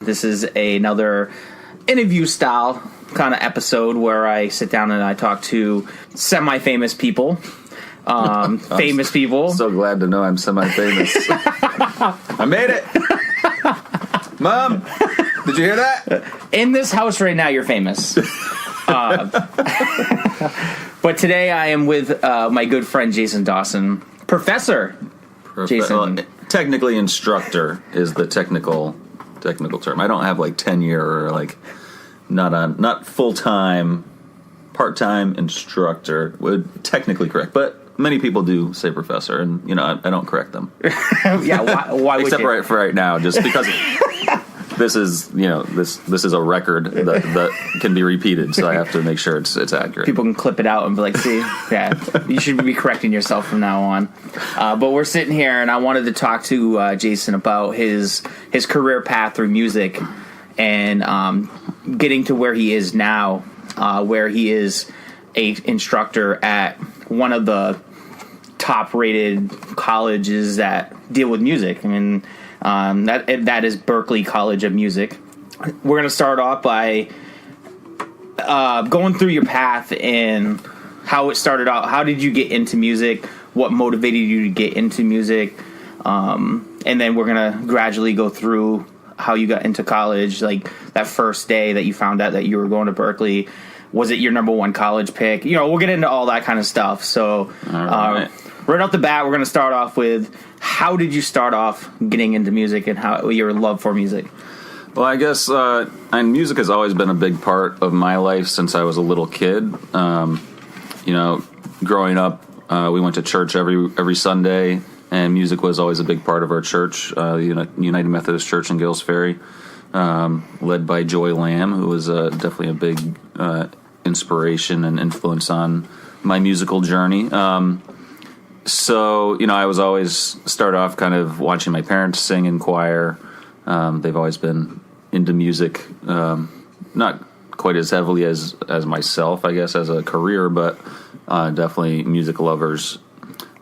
This is another interview style kind of episode where I sit down and I talk to semi-famous people. Famous people. So glad to know I'm semi-famous. I made it. Mom, did you hear that? In this house right now, you're famous. But today I am with my good friend Jason Dawson, Professor Jason. Well, technically, instructor is the technical term. I don't have like tenure or like not full-time, part-time instructor would technically correct, but many people do say professor, and I don't correct them. Yeah, why would except you? for right now, just because this is this is a record that can be repeated, so I have to make sure it's accurate. People can clip it out and be like, see, yeah, you should be correcting yourself from now on. But we're sitting here, and I wanted to talk to Jason about his career path through music and getting to where he is now, where he is a instructor at one of the top-rated colleges that deal with music. I mean, that is Berkeley College of Music. We're going to start off by going through your path and how it started out. How did you get into music? What motivated you to get into music? And then we're going to gradually go through how you got into college, like that first day that you found out that you were going to Berkeley. Was it your number one college pick? We'll get into all that kind of stuff. So right off the bat, we're going to start off with, how did you start off getting into music and how your love for music? Well, I guess music has always been a big part of my life since I was a little kid. Growing up, we went to church every Sunday, and music was always a big part of our church, United Methodist Church in Gills Ferry, led by Joy Lamb, who was definitely a big inspiration and influence on my musical journey. So, I was always start off kind of watching my parents sing in choir. They've always been into music, not quite as heavily as myself, I guess, as a career, but definitely music lovers.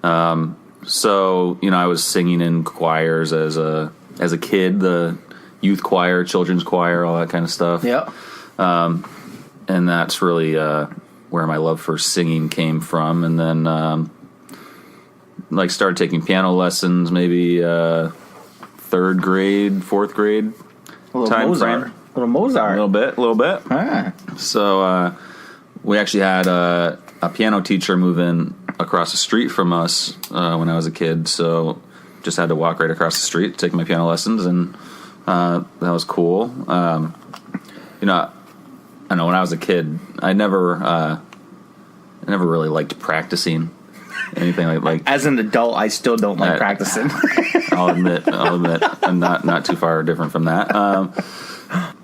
So, I was singing in choirs as a kid, the youth choir, children's choir, all that kind of stuff. Yep. And that's really where my love for singing came from. And then started taking piano lessons maybe third grade, fourth grade time frame. A little Mozart. A little bit. Ah. So we actually had a piano teacher move in across the street from us when I was a kid. So just had to walk right across the street to take my piano lessons, and that was cool. I know when I was a kid, I never really liked practicing anything like. As an adult, I still don't like practicing. I'll admit, I'm not too far different from that.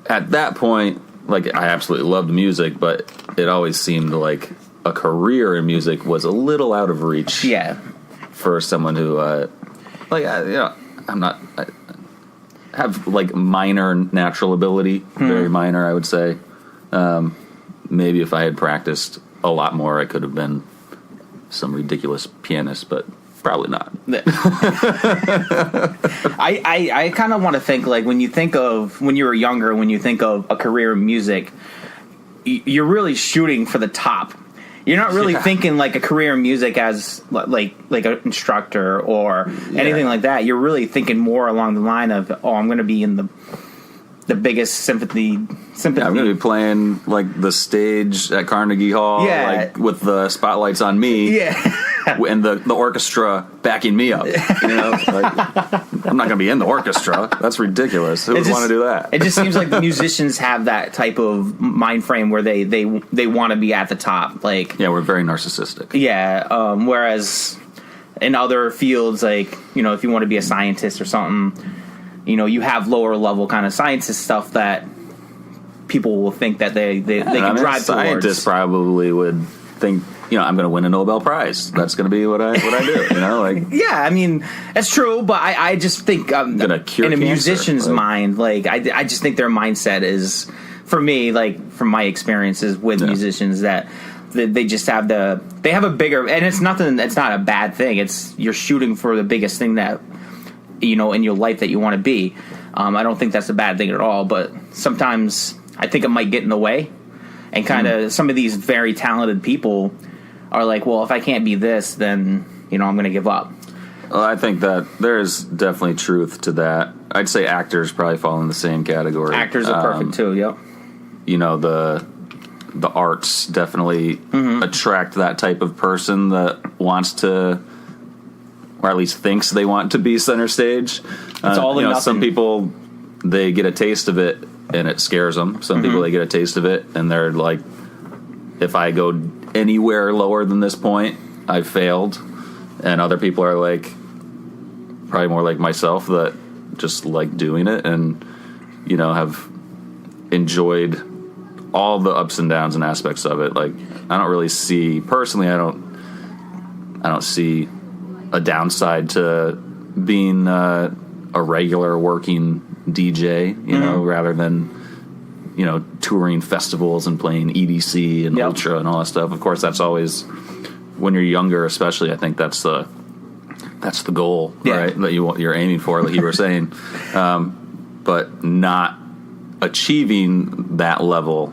At that point, I absolutely loved music, but it always seemed like a career in music was a little out of reach. Yeah. For someone who, I have minor natural ability, very minor, I would say. Maybe if I had practiced a lot more, I could have been some ridiculous pianist, but probably not. I kind of want to think, when you were younger, when you think of a career in music, you're really shooting for the top. You're not really thinking a career in music as like an instructor or anything like that. You're really thinking more along the line of, I'm going to be in the biggest symphony. Yeah, I'm going to be playing the stage at Carnegie Hall, with the spotlights on me, and the orchestra backing me up. I'm not going to be in the orchestra. That's ridiculous. Who would want to do that? It just seems like the musicians have that type of mind frame where they want to be at the top. We're very narcissistic. Yeah. Whereas in other fields, if you want to be a scientist or something, you have lower level kind of scientist stuff that people will think that they can drive towards. Scientists probably would think, I'm going to win a Nobel Prize. That's going to be what I do. Yeah, I mean, that's true, but I just think in a musician's mind, I just think their mindset is, for me, from my experiences with musicians, that they just have they have a bigger, and it's not a bad thing. You're shooting for the biggest thing that in your life that you want to be. I don't think that's a bad thing at all, but sometimes I think it might get in the way. And kind of some of these very talented people are like, well, if I can't be this, then, I'm going to give up. Well, I think that there's definitely truth to that. I'd say actors probably fall in the same category. Actors are perfect too, yep. The arts definitely attract that type of person that wants to, or at least thinks they want to be center stage. It's all or nothing. Some people, they get a taste of it and it scares them. Some people, they get a taste of it and they're like, if I go anywhere lower than this point, I've failed. And other people are like, probably more like myself, that just like doing it and, have enjoyed all the ups and downs and aspects of it. Like, I don't really see, personally, I don't see a downside to being a regular working DJ, rather than, touring festivals and playing EDC and Ultra and all that stuff. Of course, that's always, when you're younger especially, I think that's the goal, right? That you're aiming for, like you were saying. But not achieving that level,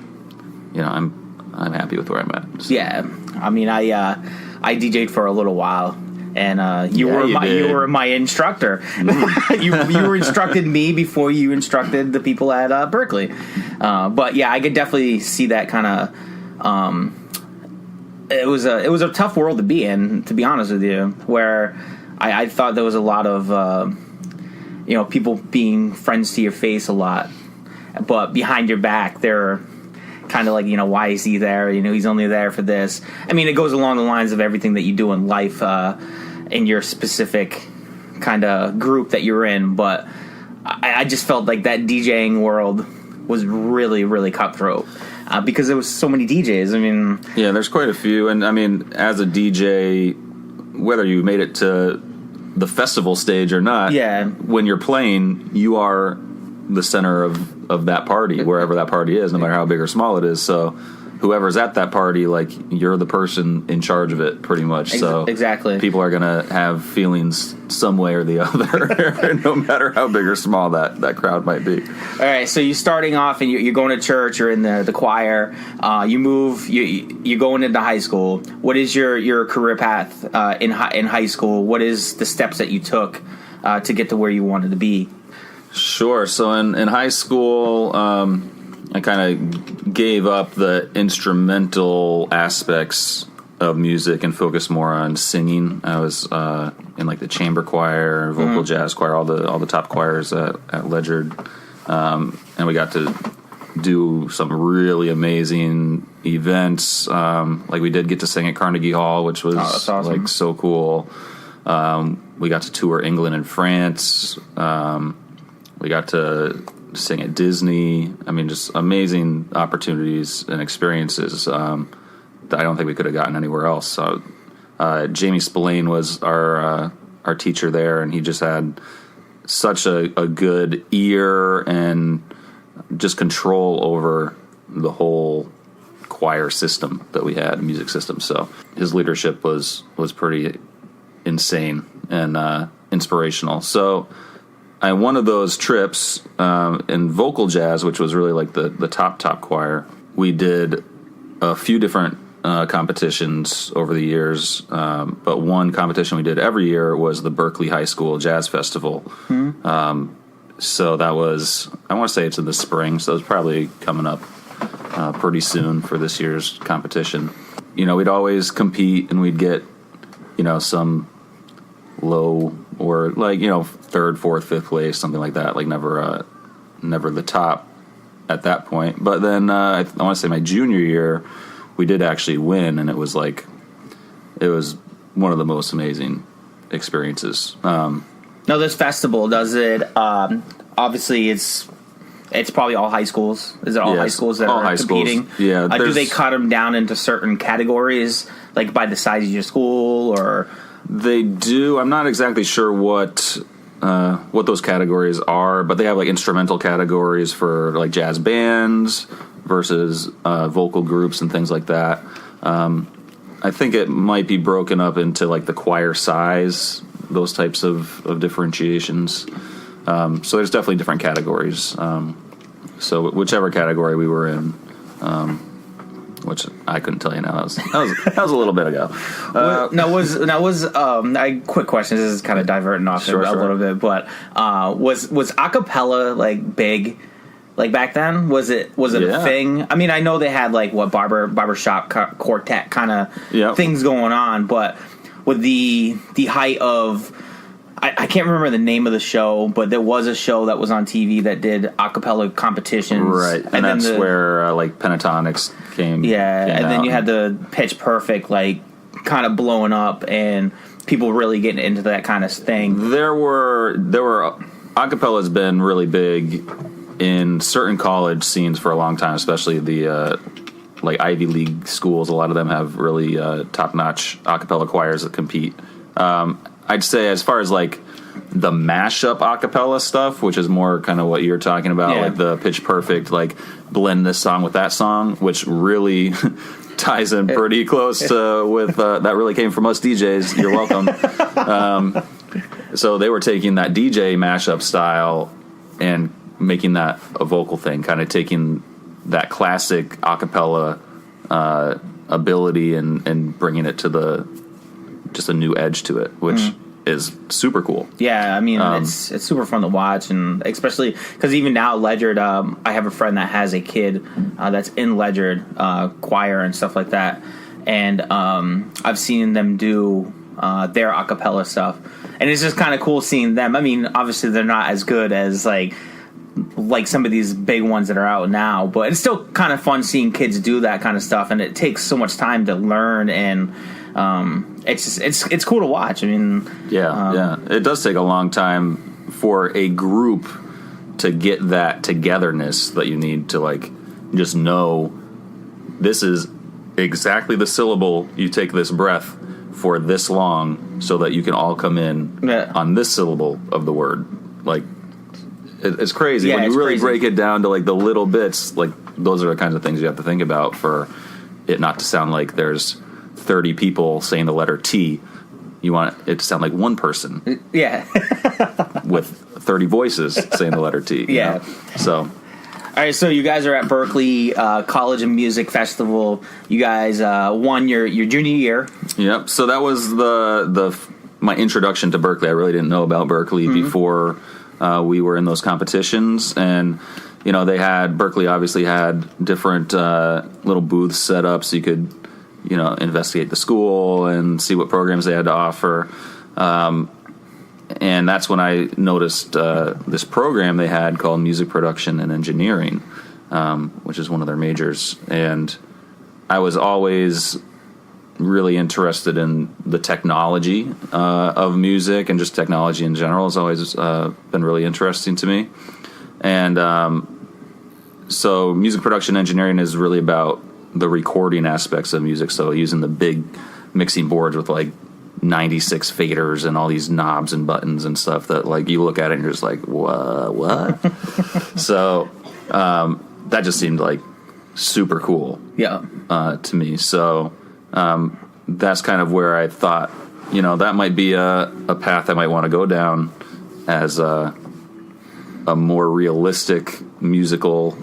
I'm happy with where I'm at. So. Yeah, I mean, I DJ'd for a little while, and you were my instructor. you were instructing me before you instructed the people at Berkeley. But yeah, I could definitely see that kind of. It was a tough world to be in, to be honest with you, where I thought there was a lot of people being friends to your face a lot, but behind your back they're kind of like, why is he there? He's only there for this. I mean, it goes along the lines of everything that you do in life, in your specific kind of group that you're in. But I just felt like that DJing world was really, really cutthroat, because there was so many DJs. I mean, yeah, there's quite a few. And I mean, as a DJ, whether you made it to the festival stage or not, when you're playing, you are the center of that party, wherever that party is, no matter how big or small it is. So whoever's at that party, like, you're the person in charge of it, pretty much. So exactly, people are gonna have feelings some way or the other, no matter how big or small that crowd might be. All right, so you're starting off and you're going to church, you're in the choir, you move, you're going into high school. What is your career path in high school? What is the steps that you took to get to where you wanted to be? Sure. So in high school, I kind of gave up the instrumental aspects of music and focused more on singing. I was in like the chamber choir, vocal jazz choir, all the top choirs at Ledyard, and we got to do some really amazing events. Like, we did get to sing at Carnegie Hall, which was awesome. Like so cool. We got to tour England and France. We got to sing at Disney. I mean, just amazing opportunities and experiences that I don't think we could have gotten anywhere else. So, Jamie Spillane was our teacher there, and he just had such a good ear and just control over the whole choir system that we had, music system. So his leadership was pretty insane and inspirational. So one of those trips in vocal jazz, which was really like the top choir, we did a few different competitions over the years, but one competition we did every year was the Berkeley High School Jazz Festival. So that was, I want to say it's in the spring, so it's probably coming up pretty soon for this year's competition. We'd always compete, and we'd get, some low or like, third, fourth, fifth place, something like that. Like never the top at that point. But then I want to say my junior year, we did actually win, and it was one of the most amazing experiences. Now, this festival, does it? Obviously, it's probably all high schools. Is it all high schools that are competing? Schools. Yeah. Do they cut them down into certain categories, like by the size of your school, or? They do. I'm not exactly sure what those categories are, but they have like instrumental categories for like jazz bands versus vocal groups and things like that. I think it might be broken up into like the choir size, those types of differentiations. So there's definitely different categories. So whichever category we were in, which I couldn't tell you now. That was a little bit ago. Quick question. This is kind of diverting off a little bit, but was acapella like big? Like back then, was it a thing? I mean, I know they had like barbershop quartet kind of things going on, but with the height of, I can't remember the name of the show, but there was a show that was on TV that did acapella competitions, right? And that's where like Pentatonics came. Yeah, and then you had the Pitch Perfect like kind of blowing up, and people really getting into that kind of thing. There were acapella has been really big in certain college scenes for a long time, especially the like Ivy League schools. A lot of them have really top-notch a cappella choirs that compete. I'd say as far as like the mashup a cappella stuff, which is more kind of what you're talking about, like the Pitch Perfect, like blend this song with that song, which really ties in pretty close to with that really came from us DJs. You're welcome. So they were taking that DJ mashup style and making that a vocal thing, kind of taking that classic a cappella ability and bringing it to just a new edge to it, which is super cool. Yeah, I mean, it's super fun to watch, and especially because even now Ledyard, I have a friend that has a kid that's in Ledyard choir and stuff like that, and I've seen them do their a cappella stuff, and it's just kind of cool seeing them. I mean, obviously they're not as good as like some of these big ones that are out now, but it's still kind of fun seeing kids do that kind of stuff, and it takes so much time to learn, and it's cool to watch. I mean, it does take a long time for a group to get that togetherness that you need to like just know this is exactly the syllable you take this breath for this long so that you can all come in on this syllable of the word. Like, it's crazy when you really break it down to like the little bits. Like, those are the kinds of things you have to think about for it not to sound like there's 30 people saying the letter T. You want it to sound like one person, with 30 voices saying the letter T. You know? So, all right. So you guys are at Berkeley College and Music Festival. You guys won your junior year. Yep. So that was my introduction to Berkeley. I really didn't know about Berkeley before we were in those competitions, and Berkeley obviously had different little booths set up so you could investigate the school and see what programs they had to offer. And that's when I noticed this program they had called Music Production and Engineering, which is one of their majors. And I was always really interested in the technology of music, and just technology in general has always been really interesting to me. And so music production engineering is really about the recording aspects of music. So using the big mixing boards with like 96 faders and all these knobs and buttons and stuff that like you look at it and you're just like, what? So that just seemed like super cool to me. So that's kind of where I thought, that might be a path I might want to go down as a more realistic musical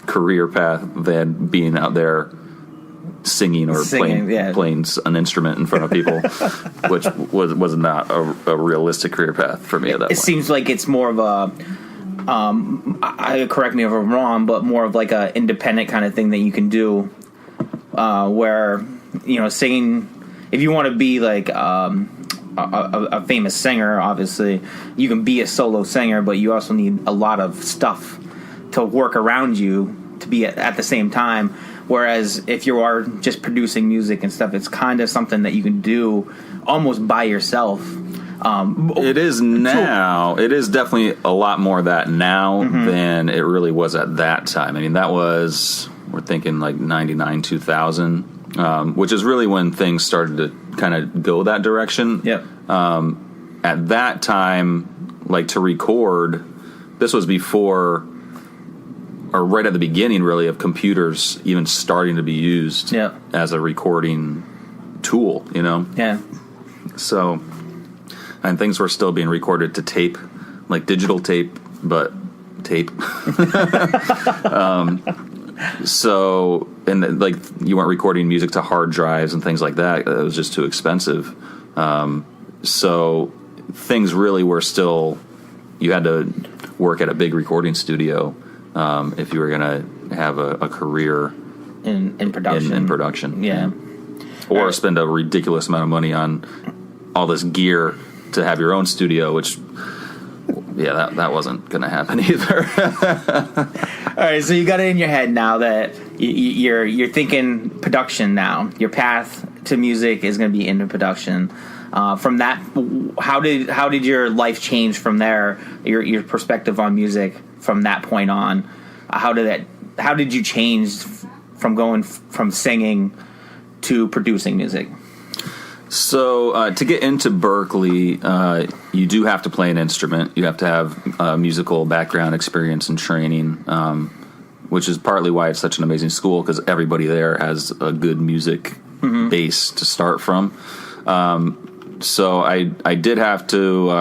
career path than being out there singing playing an instrument in front of people, which was not a realistic career path for me at that point. It seems like it's more of a, correct me if I'm wrong, but more of like a independent kind of thing that you can do, where, singing, if you want to be like a famous singer, obviously you can be a solo singer, but you also need a lot of stuff to work around you to be at the same time. Whereas if you are just producing music and stuff, it's kind of something that you can do almost by yourself. It is now. It is definitely a lot more of that now than it really was at that time. I mean, that was, we're thinking like 99, 2000, which is really when things started to kind of go that direction. Yep. At that time, like to record, this was before, or right at the beginning, really, of computers even starting to be used as a recording tool, Yeah. So, and things were still being recorded to tape, like digital tape, but tape. So, and like you weren't recording music to hard drives and things like that. It was just too expensive. So things really were still, you had to work at a big recording studio if you were going to have a career in production. In production. Yeah. Or spend a ridiculous amount of money on all this gear to have your own studio, which, yeah, that wasn't going to happen either. All right, so you got it in your head now that you're thinking production now. Your path to music is going to be into production. From that, how did your life change from there? Your perspective on music from that point on. How did you change from going from singing to producing music? So to get into Berkeley, you do have to play an instrument. You have to have musical background, experience, and training, which is partly why it's such an amazing school, because everybody there has a good music base to start from. So I did have to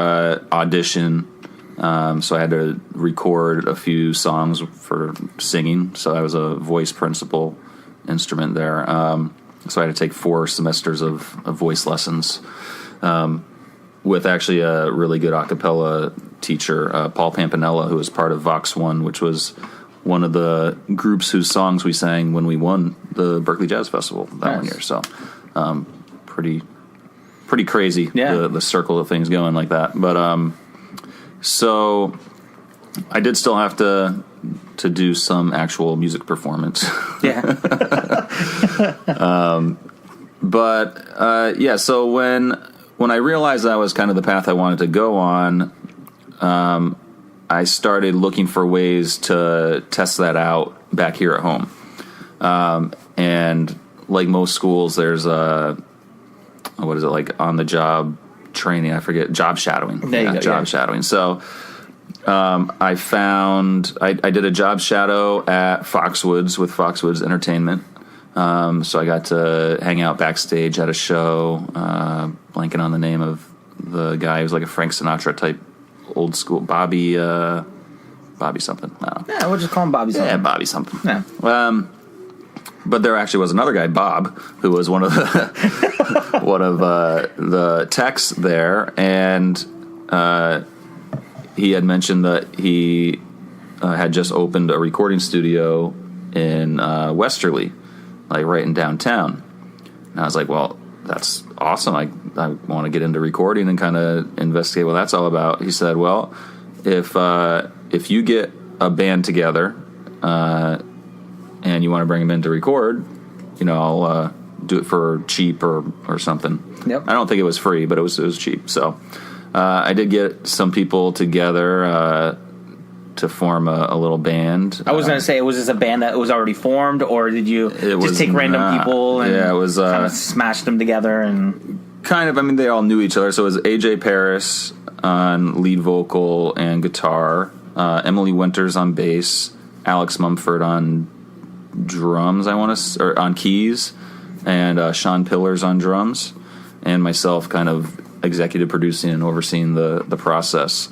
audition. So I had to record a few songs for singing. So I was a voice principal instrument there. So I had to take 4 semesters of voice lessons with actually a really good a cappella teacher, Paul Pampanella, who was part of Vox One, which was one of the groups whose songs we sang when we won the Berkeley Jazz Festival that one year. So pretty crazy, the circle of things going like that. But so I did still have to do some actual music performance. Yeah. So when I realized that was kind of the path I wanted to go on, I started looking for ways to test that out back here at home. And like most schools, there's on the job training? I forget, job shadowing. There you go, job shadowing. So I did a job shadow at Foxwoods with Foxwoods Entertainment. So I got to hang out backstage at a show, blanking on the name of the guy. He was like a Frank Sinatra type, old school, Bobby something. I don't know. Yeah, we'll just call him Bobby something. Yeah, Bobby something. Yeah. But there actually was another guy, Bob, who was one of the techs there, and he had mentioned that he had just opened a recording studio in Westerly, like right in downtown. And I was like, well, that's awesome. I want to get into recording and kind of investigate what that's all about. He said, well, if you get a band together and you want to bring them in to record, I'll do it for cheap or something. Yep. I don't think it was free, but it was cheap. So I did get some people together to form a little band. I was going to say, was this a band that was already formed, or did you just take random people and it was kind of smash them together? And kind of, I mean, they all knew each other. So it was AJ Perras on lead vocal and guitar, Emily Winters on bass, Alex Mumford on drums, or on keys, and Sean Pillars on drums, and myself kind of executive producing and overseeing the process.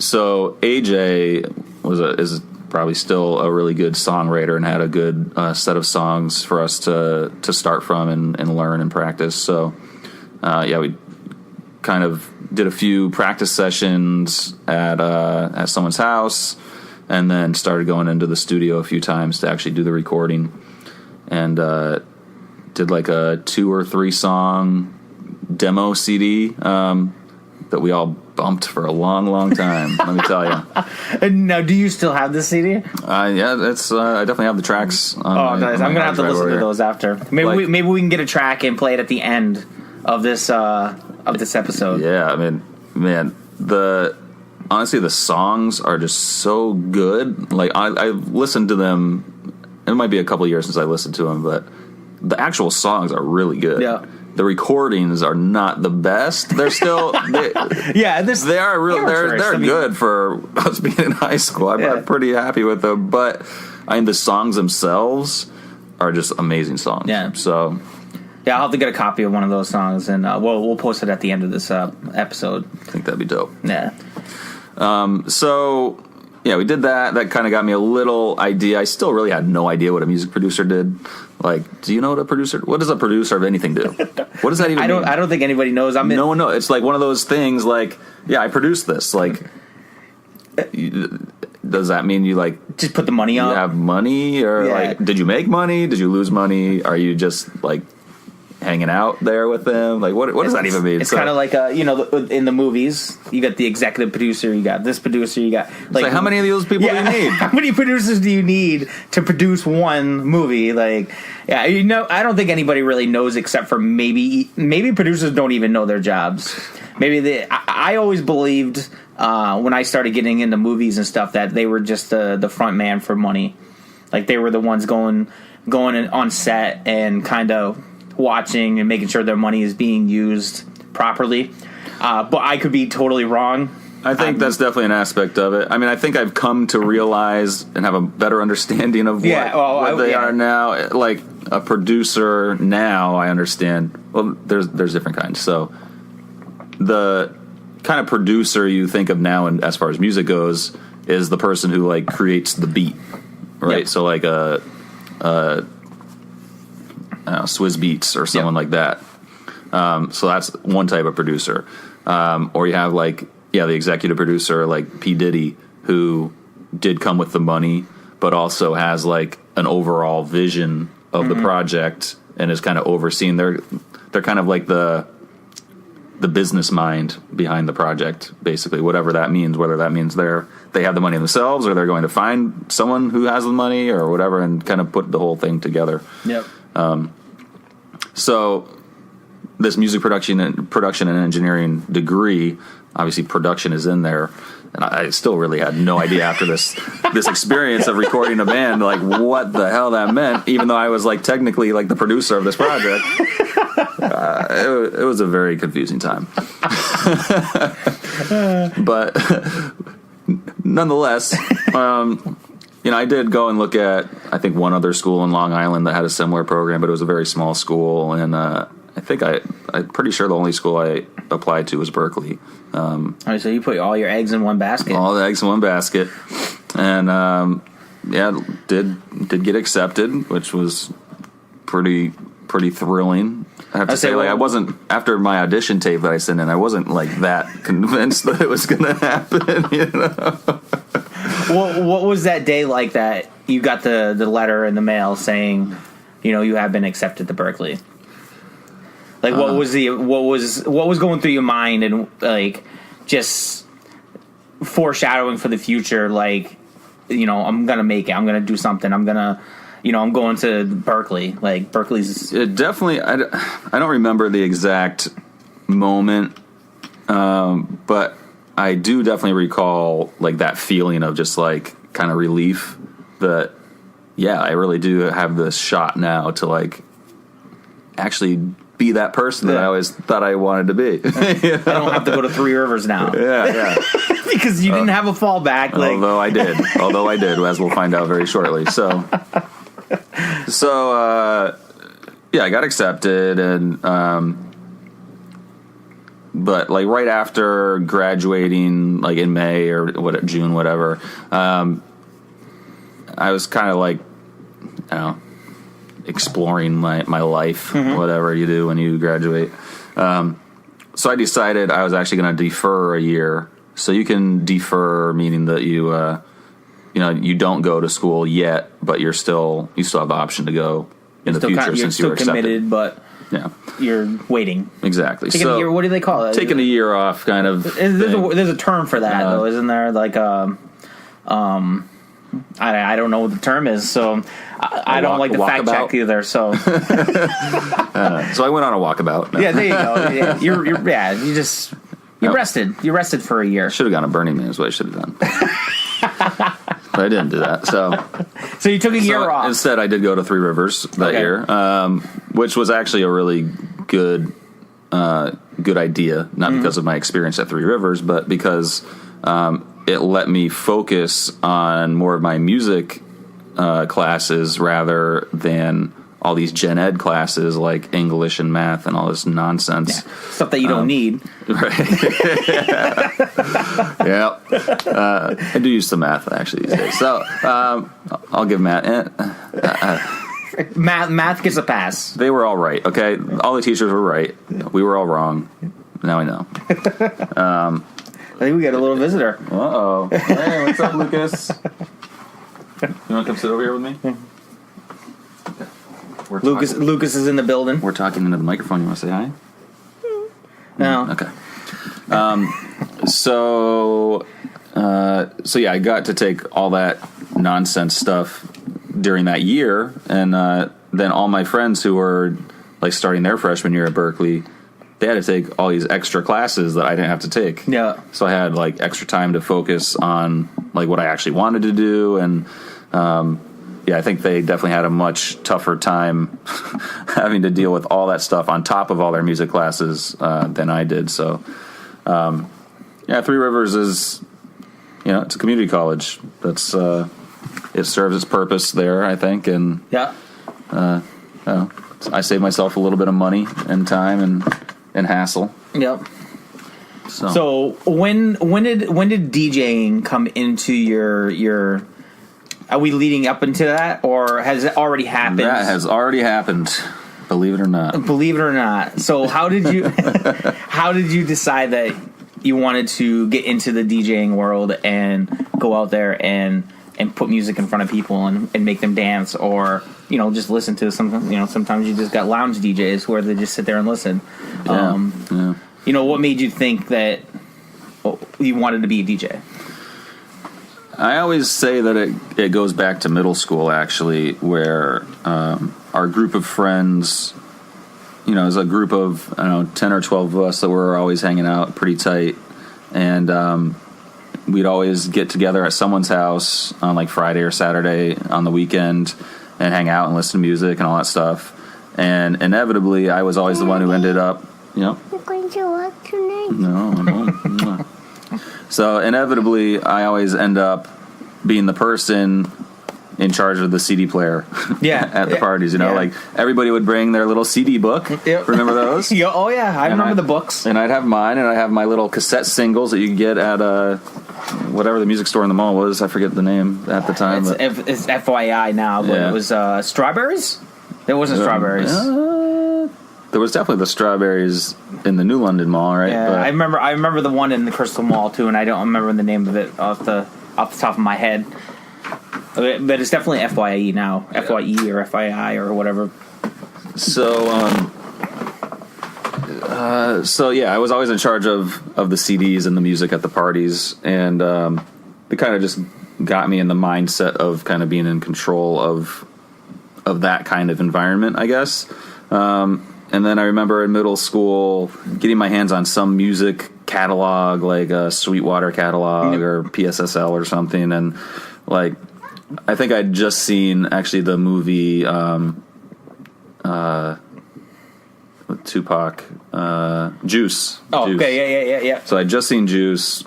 So AJ is probably still a really good songwriter and had a good set of songs for us to start from and learn and practice. So we kind of did a few practice sessions at someone's house, and then started going into the studio a few times to actually do the recording, and did like a 2 or 3 song demo CD that we all bumped for a long, long time. Let me tell you. Now, do you still have this CD? Yeah, it's. I definitely have the tracks. Nice! I'm gonna have to listen to those after. Maybe we can get a track and play it at the end of this episode. Yeah, I mean, man, honestly, the songs are just so good. Like I listened to them. It might be a couple of years since I listened to them, but the actual songs are really good. Yeah. The recordings are not the best. They're still, they are real. They're good for us being in high school. I'm pretty happy with them, but the songs themselves are just amazing songs. Yeah. So, yeah, I'll have to get a copy of one of those songs, and we'll post it at the end of this episode. I think that'd be dope. Yeah. So, yeah, we did that. That kind of got me a little idea. I still really had no idea what a music producer did. Like, do you know what does a producer of anything do? What does that even mean? I don't think anybody knows. No one knows. It's like one of those things like, yeah, I produced this. Like, does that mean you like just put the money up? You have money, or like, did you make money? Did you lose money? Are you just like hanging out there with them? Like, what does that even mean? It's kind of like in the movies, you got the executive producer, you got this producer, you got like how many of those people do you need? How many producers do you need to produce one movie? Like, yeah, I don't think anybody really knows except for maybe producers don't even know their jobs. Maybe I always believed when I started getting into movies and stuff that they were just the front man for money. Like, they were the ones going on set and kind of watching and making sure their money is being used properly. But I could be totally wrong. I think that's definitely an aspect of it. I mean, I think I've come to realize and have a better understanding of what they are now. Like, a producer now, I understand. Well, there's different kinds. So the kind of producer you think of now, and as far as music goes, is the person who like creates the beat, right? Yep. So like a Swizz Beats or someone like that. So that's one type of producer. Or you have like, the executive producer like P. Diddy, who did come with the money, but also has like an overall vision of the project and is kind of overseeing. They're kind of like the business mind behind the project, basically, whatever that means, whether that means they have the money themselves or they're going to find someone who has the money or whatever and kind of put the whole thing together. Yep. So this music production and engineering degree, obviously production is in there, and I still really had no idea after this experience of recording a band, like what the hell that meant, even though I was like technically like the producer of this project. It was a very confusing time. But nonetheless, I did go and look at, I think, one other school in Long Island that had a similar program, but it was a very small school, and I'm pretty sure the only school I applied to was Berkeley. All right, so you put all your eggs in one basket. All the eggs in one basket, and did get accepted, which was pretty thrilling. I have to say, I wasn't, after my audition tape that I sent in, I wasn't like that convinced that it was going to happen. Well, what was that day like that you got the letter in the mail saying, you have been accepted to Berkeley? Like, what was going through your mind, and like just foreshadowing for the future? Like, I'm gonna make it. I'm gonna do something. I'm gonna, I'm going to Berkeley. Like, Berkeley's definitely. I don't remember the exact moment, but I do definitely recall like that feeling of just like kind of relief that I really do have this shot now to like actually be that person that I always thought I wanted to be. I don't have to go to Three Rivers now. Yeah. Because you didn't have a fallback. Like. Although I did, as we'll find out very shortly. So I got accepted, and but like right after graduating, like in May or June, whatever, I was kind of like, exploring my life, whatever you do when you graduate. So I decided I was actually going to defer a year. So you can defer, meaning that you don't go to school yet, but you still have the option to go in the future since you were accepted. Committed, but you're waiting. Exactly. Taking a year, what do they call it? Taking a year off, kind of. There's a term for that, though, isn't there? Like, I don't know what the term is, so I don't like the fact check either. So, so I went on a walkabout. No. Yeah, there you go. Yeah, you rested. You rested for a year. Should have gone to Burning Man is what I should have done. But I didn't do that. So you took a year off. Instead, I did go to Three Rivers that year, which was actually a really good idea. Not because of my experience at Three Rivers, but because it let me focus on more of my music classes rather than all these gen ed classes like English and math and all this nonsense. Yeah. Stuff that you don't need. Right. Yeah. I do use some math actually these days. So I'll give math. Math gets a pass. They were all right, okay? All the teachers were right. We were all wrong. Now I know. I think we got a little visitor. Uh-oh. Hey, what's up, Lucas? You want to come sit over here with me? Okay. Lucas is in the building. We're talking into the microphone. You want to say hi? No. Okay. So yeah, I got to take all that nonsense stuff during that year, and then all my friends who were like starting their freshman year at Berkeley, they had to take all these extra classes that I didn't have to take. Yeah. So I had like extra time to focus on like what I actually wanted to do, and yeah, I think they definitely had a much tougher time having to deal with all that stuff on top of all their music classes than I did. So yeah, Three Rivers is, it's a community college. That's it serves its purpose there, I think, and yeah, I saved myself a little bit of money and time and hassle. Yep. So when did DJing come into your? Are we leading up into that, or has it already happened? That has already happened. Believe it or not. Believe it or not. So how did you decide that you wanted to get into the DJing world and go out there and put music in front of people and make them dance, or just listen to some? Sometimes you just got lounge DJs where they just sit there and listen. Yeah. What made you think that you wanted to be a DJ? I always say that it goes back to middle school, actually, where our group of friends, is a group of, 10 or 12 of us that were always hanging out pretty tight. And we'd always get together at someone's house on like Friday or Saturday on the weekend and hang out and listen to music and all that stuff. And inevitably, I was always the one who ended up, You're going to work tonight? No, I won't. So inevitably, I always end up being the person in charge of the CD player at the parties. Like everybody would bring their little CD book. Yep. Remember those? Oh, yeah. I remember the books. And I'd have mine, and I have my little cassette singles that you could get at whatever the music store in the mall was. I forget the name at the time. It's FYI now, but it was Strawberries? There wasn't Strawberries. There was definitely the Strawberries in the New London Mall, right? Yeah, but I remember the one in the Crystal Mall too, and I don't remember the name of it off the top of my head. But it's definitely FYE now, FYE or FII or whatever. So yeah, I was always in charge of the CDs and the music at the parties, and it kind of just got me in the mindset of kind of being in control of that kind of environment, I guess. And then I remember in middle school getting my hands on some music catalog, like a Sweetwater catalog or PSSL or something. And like, I think I'd just seen actually the movie with Tupac, Juice. Oh, Juice. Okay, yeah. So I'd just seen Juice,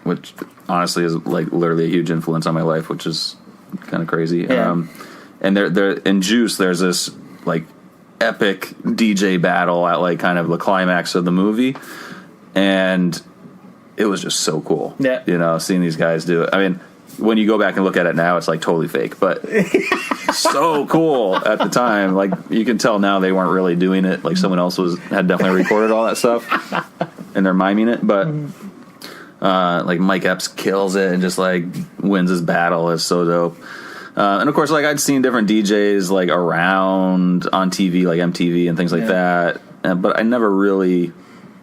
which honestly is like literally a huge influence on my life, which is kind of crazy. Yeah. And there in Juice, there's this like epic DJ battle at like kind of the climax of the movie, and it was just so cool. Yeah, seeing these guys do it. I mean, when you go back and look at it now, it's like totally fake, but so cool at the time. Like you can tell now they weren't really doing it. Like someone else had definitely recorded all that stuff, and they're miming it. But like Mike Epps kills it and just like wins his battle. Is so dope. And of course, like I'd seen different DJs like around on TV, like MTV and things like that, but I never really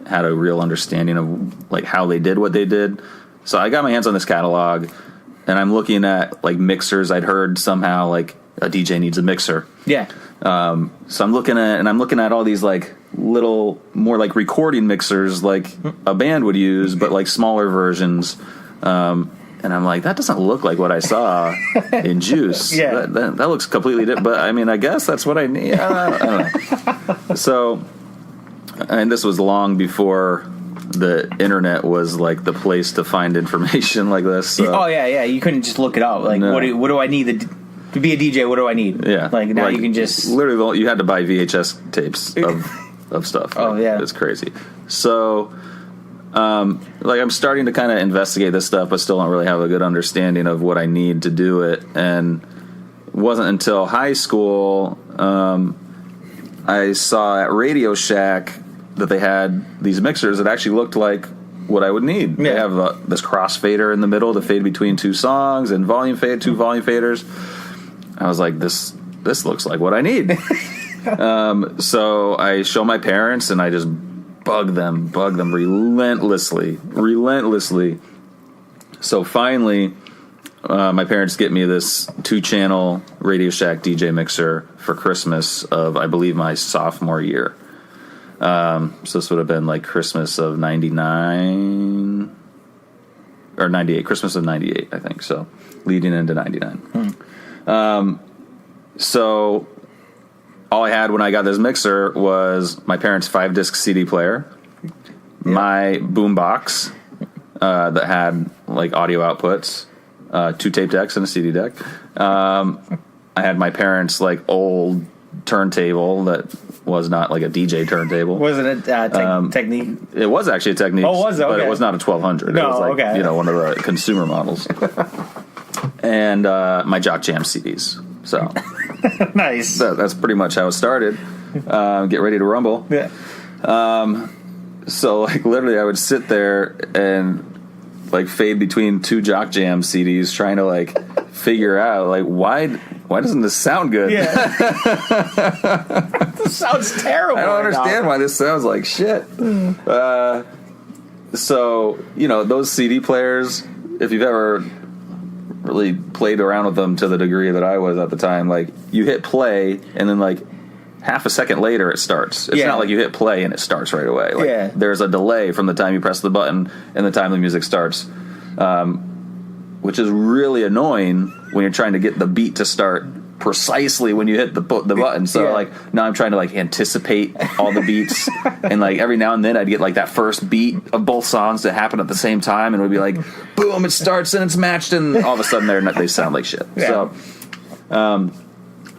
had a real understanding of like how they did what they did. So I got my hands on this catalog, and I'm looking at like mixers. I'd heard somehow like a DJ needs a mixer. Yeah. So I'm looking at all these like little more like recording mixers like a band would use, but like smaller versions. And I'm like, that doesn't look like what I saw in Juice. Yeah. That looks completely different. But, I mean, I guess that's what I need. I don't know. So, and this was long before the internet was, like, the place to find information like this. So. Oh, yeah. You couldn't just look it up. Like, No. what do I need? to be a DJ, what do I need? Yeah. Like, now you can just... Literally, you had to buy VHS tapes of stuff. Oh, yeah. It's crazy. So, I'm starting to kind of investigate this stuff, but still don't really have a good understanding of what I need to do it. And it wasn't until high school I saw at Radio Shack that they had these mixers that actually looked like what I would need. Yeah. They have this crossfader in the middle to fade between two songs, and volume fade, two volume faders. I was like, this looks like what I need. So I show my parents, and I just bug them relentlessly. So finally, my parents get me this 2-channel Radio Shack DJ mixer for Christmas of, I believe, my sophomore year. So this would have been like Christmas of 99 or 98, Christmas of 98, I think. So leading into 99. So all I had when I got this mixer was my parents' 5-disc CD player, my boombox that had like audio outputs, 2 tape decks and a CD deck. I had my parents' like old turntable that was not like a DJ turntable. Wasn't it Technique? It was actually a Technique. Oh, was it? Okay. But it was not a 1200. No, it was like, okay. One of the consumer models. And my Jock Jam CDs. So Nice. that's pretty much how it started. Get ready to rumble. Yeah. So like literally I would sit there and like fade between 2 Jock Jam CDs trying to like figure out like why doesn't this sound good? Yeah. This sounds terrible. I don't understand why this sounds like shit. So, those CD players, if you've ever really played around with them to the degree that I was at the time, like you hit play and then like half a second later it starts. It's not like you hit play and it starts right away. Like, there's a delay from the time you press the button and the time the music starts, which is really annoying when you're trying to get the beat to start precisely when you hit the button. So like now I'm trying to like anticipate all the beats, and like every now and then I'd get like that first beat of both songs to happen at the same time, and it would be like boom, it starts and it's matched, and all of a sudden they sound like shit. So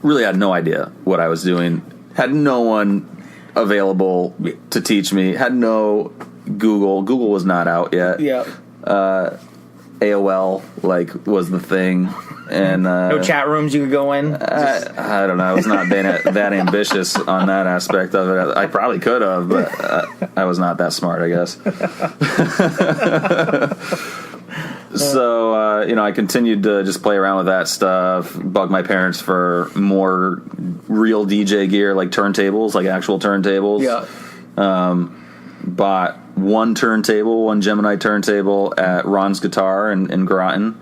really had no idea what I was doing, had no one available to teach me, had no Google was not out yet. AOL like was the thing, and no chat rooms you could go in. I don't know. I was not that ambitious on that aspect of it. I probably could have, but I was not that smart, I guess. So I continued to just play around with that stuff, bug my parents for more real DJ gear, like turntables, like actual turntables. Bought one Gemini turntable at Ron's Guitar in Groton.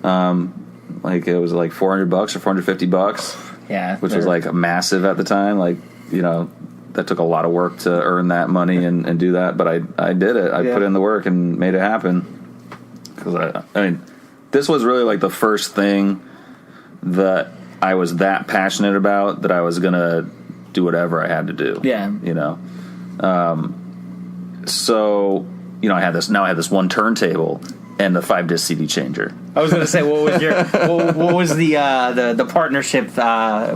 Like it was like $400 or $450. Yeah, which was like massive at the time. Like that took a lot of work to earn that money and do that, but I did it. I put in the work and made it happen. Because I mean, this was really like the first thing that I was that passionate about that I was gonna do whatever I had to do. Yeah, So, I had this one turntable and the 5-disc CD changer. I was going to say, what was the partnership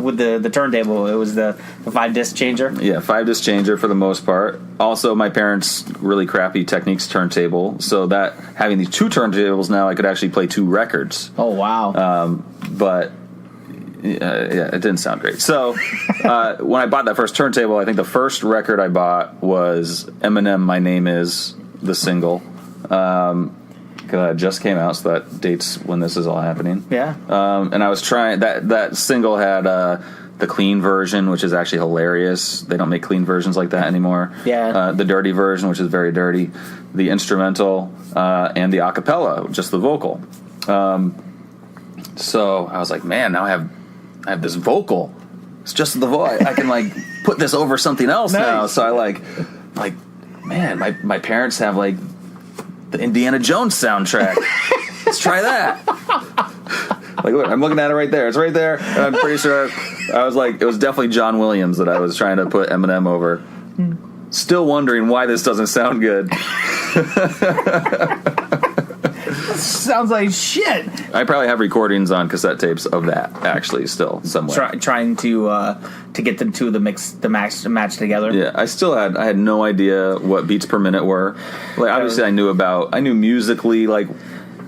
with the turntable? It was the 5-disc changer? Yeah, 5-disc changer for the most part. Also, my parents' really crappy Techniques turntable, so that having these 2 turntables now, I could actually play 2 records. Oh, wow. But it didn't sound great. So when I bought that first turntable, I think the first record I bought was Eminem, My Name Is, the single. Because it just came out, so that dates when this is all happening. Yeah. And I was trying, that single had the clean version, which is actually hilarious. They don't make clean versions like that anymore. Yeah. The dirty version, which is very dirty. The instrumental, and the a cappella, just the vocal. So I was like, man, now I have this vocal. It's just the voice. I can like put this over something else now. So I like, man, my parents have like the Indiana Jones soundtrack. Let's try that. Like, look, I'm looking at it right there. It's right there. And I'm pretty sure I was like, it was definitely John Williams that I was trying to put Eminem over. Still wondering why this doesn't sound good. Sounds like shit. I probably have recordings on cassette tapes of that actually still somewhere. Trying to get the two of the match together. Yeah, I had no idea what beats per minute were. Like obviously I knew musically like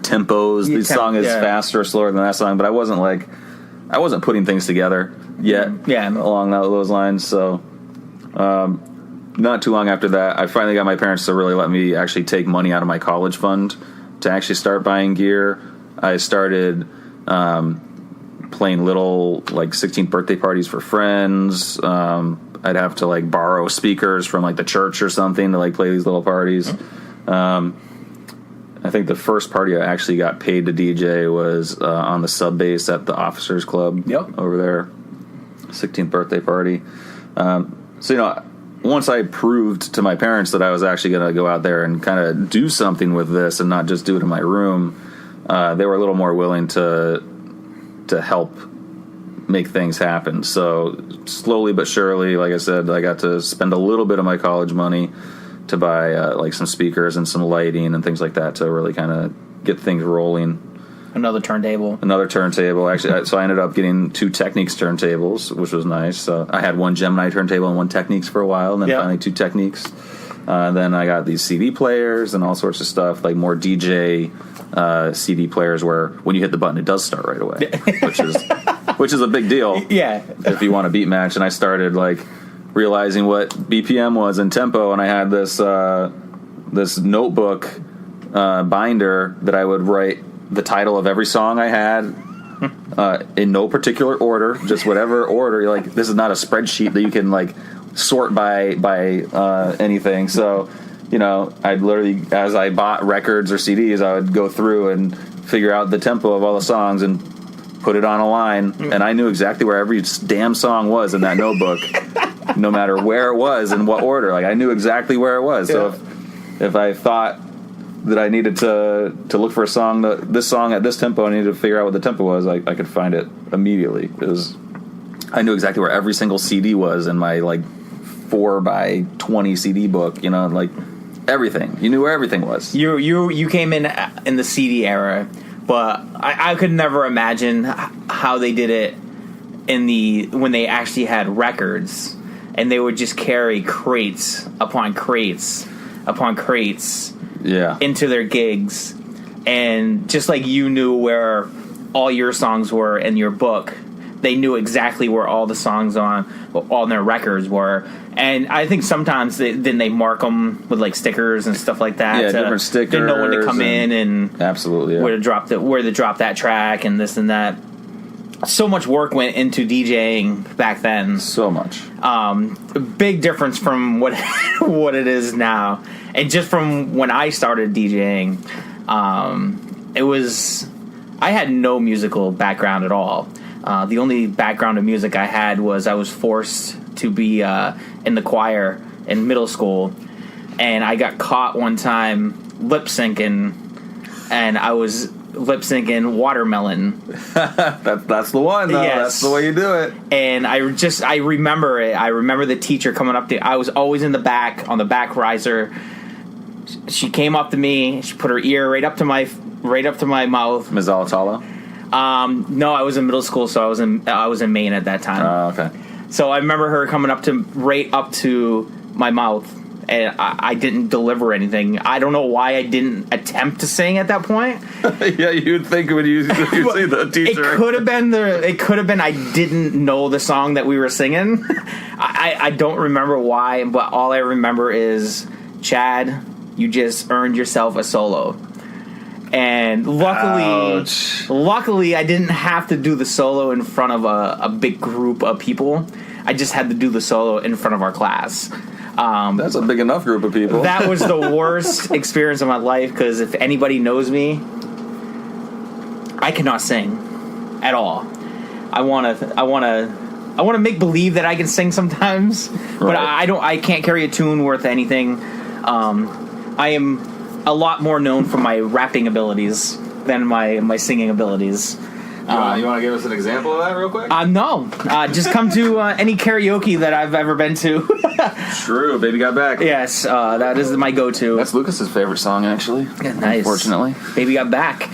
tempos. This song is faster or slower than that song, but I wasn't putting things together yet. Along those lines. So not too long after that, I finally got my parents to really let me actually take money out of my college fund to actually start buying gear. I started playing little like 16th birthday parties for friends. I'd have to like borrow speakers from like the church or something to like play these little parties. I think the first party I actually got paid to DJ was on the sub bass at the Officers Club over there. 16th birthday party. So, once I proved to my parents that I was actually going to go out there and kind of do something with this and not just do it in my room, they were a little more willing to help make things happen. So slowly but surely, like I said, I got to spend a little bit of my college money to buy like some speakers and some lighting and things like that to really kind of get things rolling. Another turntable. Actually, so I ended up getting 2 Techniques turntables, which was nice. So I had one Gemini turntable and one Techniques for a while, and then finally 2 Techniques. Then I got these CD players and all sorts of stuff, like more DJ CD players where when you hit the button, it does start right away, which is a big deal. Yeah. If you want a beat match. And I started like realizing what BPM was and tempo, and I had this this notebook binder that I would write the title of every song I had in no particular order, just whatever order. You're like, this is not a spreadsheet that you can like sort by anything. So, I'd literally, as I bought records or CDs, I would go through and figure out the tempo of all the songs and put it on a line. And I knew exactly where every damn song was in that notebook, no matter where it was and what order. Like I knew exactly where it was. So if I thought that I needed to look for a song, this song at this tempo, I needed to figure out what the tempo was, I could find it immediately. I knew exactly where every single CD was in my like 4x20 CD book, like everything. You knew where everything was. You came in the CD era, but I could never imagine how they did it when they actually had records and they would just carry crates upon crates upon crates into their gigs, and just like you knew where all your songs were in your book, they knew exactly where all the songs on their records were. And I think sometimes they mark them with like stickers and stuff like that. Yeah, different stickers. They know when to come in and absolutely where to drop that track and this and that. So much work went into DJing back then. So much. A big difference from what it is now. And just from when I started DJing, I had no musical background at all. The only background of music I had was I was forced to be in the choir in middle school, and I got caught one time lip syncing, and I was lip syncing Watermelon. That's the one, though. Yes. That's the way you do it. And I remember it. I remember the teacher coming up to. I was always in the back on the back riser. She came up to me. She put her ear right up to my mouth. Ms. Alatalo? No, I was in middle school, so I was in Maine at that time. Oh, okay. So I remember her coming right up to my mouth, and I didn't deliver anything. I don't know why I didn't attempt to sing at that point. Yeah, you'd think when you see the teacher. It could have been I didn't know the song that we were singing. I don't remember why, but all I remember is, Chad, you just earned yourself a solo. And luckily, I didn't have to do the solo in front of a big group of people. I just had to do the solo in front of our class. That's a big enough group of people. That was the worst experience of my life, because if anybody knows me, I cannot sing at all. I want to make believe that I can sing sometimes, but I can't carry a tune worth anything. I am a lot more known for my rapping abilities than my singing abilities. You want to give us an example of that real quick? No. Just come to any karaoke that I've ever been to. True, Baby Got Back. Yes, that is my go-to. That's Lucas's favorite song, actually. Yeah, nice. Unfortunately. Baby Got Back.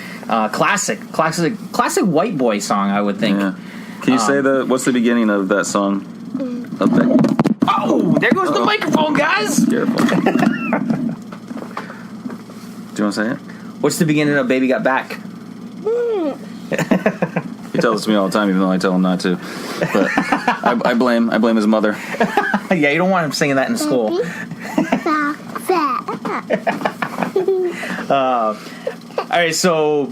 Classic white boy song, I would think. Yeah. Can you say what's the beginning of that song? Of Becky? Oh, there goes the microphone, guys. Careful. Do you want to say it? What's the beginning of Baby Got Back? He tells it to me all the time, even though I tell him not to. But I blame his mother. Yeah, you don't want him singing that in school. All right, so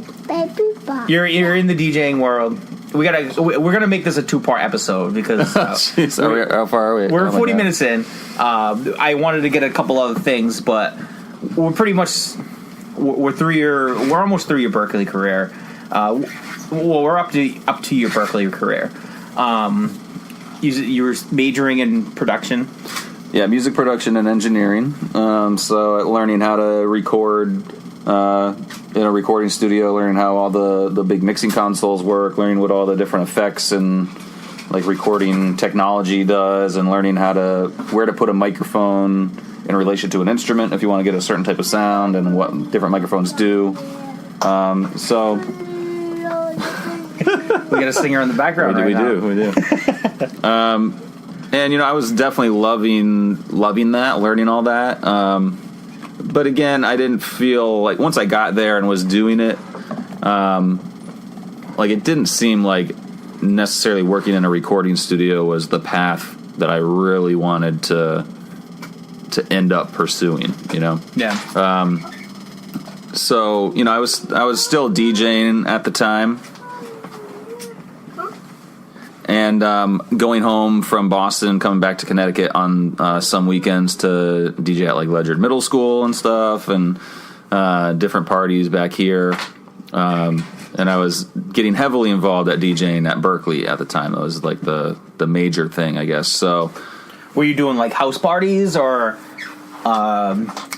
you're in the DJing world. We're gonna make this a 2-part episode because how far are we? We're 40 minutes in. I wanted to get a couple other things, but we're pretty much we're almost through your Berkeley career. We're up to your Berkeley career. You were majoring in production. Yeah, music production and engineering. So learning how to record in a recording studio, learning how all the big mixing consoles work, learning what all the different effects and like recording technology does, and learning where to put a microphone in relation to an instrument if you want to get a certain type of sound, and what different microphones do. So we got a singer in the background. We do. And I was definitely loving that, learning all that. But again, I didn't feel like once I got there and was doing it, like it didn't seem like necessarily working in a recording studio was the path that I really wanted to end up pursuing. Yeah. So I was still DJing at the time. And going home from Boston, coming back to Connecticut on some weekends to DJ at like Ledyard Middle School and stuff, and different parties back here. And I was getting heavily involved at DJing at Berkeley at the time. That was like the major thing, I guess. So, were you doing like house parties or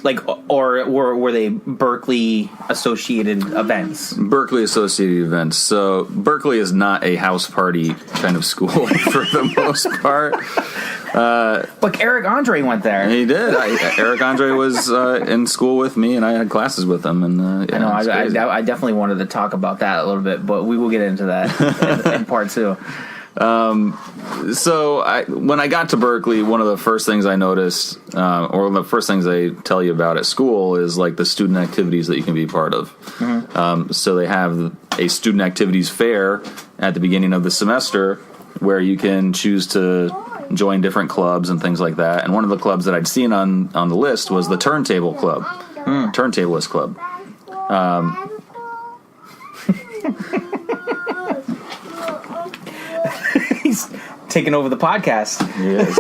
were they Berkeley associated events? Berkeley associated events. So Berkeley is not a house party kind of school for the most part. Look, Eric Andre went there. He did. Eric Andre was in school with me, and I had classes with him. And I know. I definitely wanted to talk about that a little bit, but we will get into that in part 2. So when I got to Berkeley, one of the first things I noticed, or the first things they tell you about at school, is like the student activities that you can be part of. Mm-hmm. So they have a student activities fair at the beginning of the semester where you can choose to join different clubs and things like that. And one of the clubs that I'd seen on the list was the Turntable Club, Turntablist Club. He's taking over the podcast. Yes.